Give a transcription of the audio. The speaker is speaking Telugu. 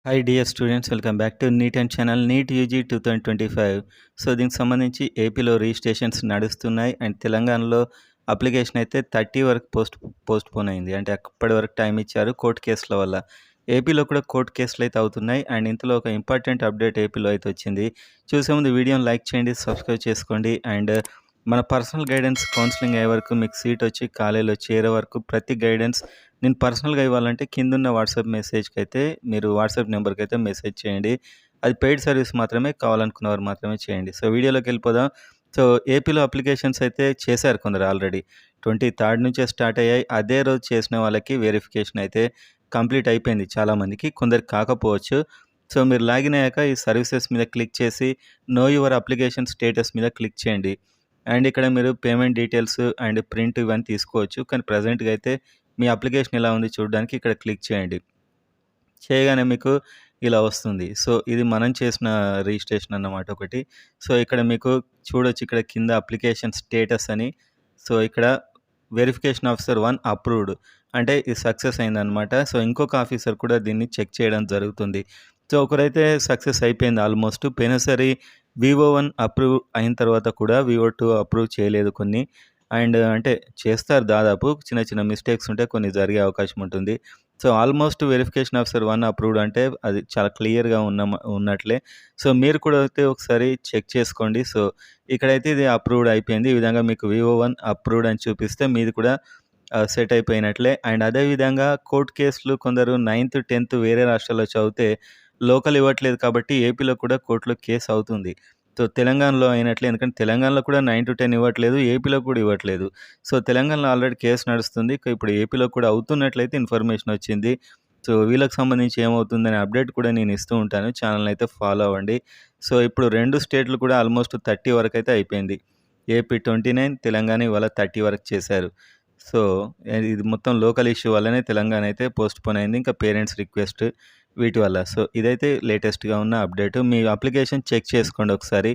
Hi dear students, welcome back to NEET and channel NEET UG 2025. So దీనికి సంబంధించి ఏపీలో రిజిస్ట్రేషన్స్ నడుస్తున్నాయి అండ్ తెలంగాణలో అప్లికేషన్ అయితే 30 వరకు పోస్ట్ పోన్ అయింది. అంటే అప్పటి వరకు టైం ఇచ్చారు కోర్టు కేసుల వల్ల. ఏపీలో కూడా కోర్టు కేసులు అయితే అవుతున్నాయి అండ్ ఇంతలో ఒక ఇంపార్టెంట్ అప్డేట్ ఏపీలో అయితే వచ్చింది. చూసే ముందు వీడియోని లైక్ చేయండి, సబ్స్క్రైబ్ చేసుకోండి అండ్ మన పర్సనల్ గైడెన్స్ కౌన్సిలింగ్ అయ్యే వరకు మీకు సీట్ వచ్చి కాలేజీలో చేరే వరకు ప్రతి గైడెన్స్ నేను పర్సనల్‌గా ఇవ్వాలంటే కిందున్న వాట్సాప్ మెసేజ్‌కి అయితే మీరు వాట్సాప్ నెంబర్‌కి అయితే మెసేజ్ చేయండి. అది పెయిడ్ సర్వీస్ మాత్రమే, కావాలనుకున్నవారు మాత్రమే చేయండి. సో వీడియోలోకెళ్ళిపోదాం. సో ఏపీలో అప్లికేషన్స్ అయితే చేశారు కొందరు ఆల్రెడీ. 23 నుంచే స్టార్ట్ అయ్యాయి. అదే రోజు చేసిన వాళ్ళకి వెరిఫికేషన్ అయితే కంప్లీట్ అయిపోయింది చాలామందికి. కొందరికి కాకపోవచ్చు. సో మీరు లాగిన్ అయ్యాక ఈ సర్వీసెస్ మీద క్లిక్ చేసి నో యువర్ అప్లికేషన్ స్టేటస్ మీద క్లిక్ చేయండి. అండ్ ఇక్కడ మీరు పేమెంట్ డీటెయిల్స్ అండ్ ప్రింట్ ఇవన్నీ తీసుకోవచ్చు. కానీ ప్రెజెంట్‌గా అయితే మీ అప్లికేషన్ ఎలా ఉంది చూడడానికి ఇక్కడ క్లిక్ చేయండి. చేయగానే మీకు ఇలా వస్తుంది. సో ఇది మనం చేసిన రిజిస్ట్రేషన్ అన్నమాట ఒకటి. సో ఇక్కడ మీకు చూడొచ్చు, ఇక్కడ కింద అప్లికేషన్ స్టేటస్ అని. సో ఇక్కడ వెరిఫికేషన్ ఆఫీసర్ 1 అప్రూవ్డ్ అంటే ఇది సక్సెస్ అయిందనమాట. సో ఇంకొక ఆఫీసర్ కూడా దీన్ని చెక్ చేయడం జరుగుతుంది. సో ఒకరైతే సక్సెస్ అయిపోయింది ఆల్మోస్ట్. పోయినసారి వివో 1 అప్రూవ్ అయిన తర్వాత కూడా వివో 2 అప్రూవ్ చేయలేదు కొన్ని. అండ్ అంటే చేస్తారు, దాదాపు చిన్న చిన్న మిస్టేక్స్ ఉంటే కొన్ని జరిగే అవకాశం ఉంటుంది. So almost verification officer 1 approved అంటే అది చాలా క్లియర్‌గా ఉన్నట్లే. సో మీరు కూడా అయితే ఒకసారి చెక్ చేసుకోండి. సో ఇక్కడైతే ఇది అప్రూవ్డ్ అయిపోయింది. ఈ విధంగా మీకు వివో 1 అప్రూవ్డ్ అని చూపిస్తే మీది కూడా సెట్ అయిపోయినట్లే. అండ్ అదేవిధంగా కోర్ట్ కేసులు కొందరు 9th, 10th వేరే రాష్ట్రాల్లో చదివితే లోకల్ ఇవ్వట్లేదు కాబట్టి ఏపీలో కూడా కోర్టులో కేసు అవుతుంది. సో తెలంగాణలో అయినట్లే, ఎందుకంటే తెలంగాణలో కూడా 9-10 ఇవ్వట్లేదు, ఏపీలో కూడా ఇవ్వట్లేదు. సో తెలంగాణలో ఆల్రెడీ కేసు నడుస్తుంది. ఇప్పుడు ఏపీలో కూడా అవుతున్నట్లయితే ఇన్ఫర్మేషన్ వచ్చింది. సో వీళ్ళకి సంబంధించి ఏమవుతుందనే అప్డేట్ కూడా నేను ఇస్తూ ఉంటాను. ఛానల్‌ని అయితే ఫాలో అవ్వండి. సో ఇప్పుడు 2 స్టేట్లు కూడా ఆల్మోస్ట్ 30 వరకైతే అయిపోయింది. ఏపీ 29, తెలంగాణ ఇవాళ 30 వరకు చేశారు. సో ఇది మొత్తం లోకల్ ఇష్యూ వల్లనే తెలంగాణ అయితే పోస్ట్‌పోన్ అయింది. ఇంకా పేరెంట్స్ రిక్వెస్ట్ వీటి వల్ల. సో ఇదైతే లేటెస్ట్‌గా ఉన్న అప్డేట్. మీ అప్లికేషన్ చెక్ చేసుకోండి ఒకసారి.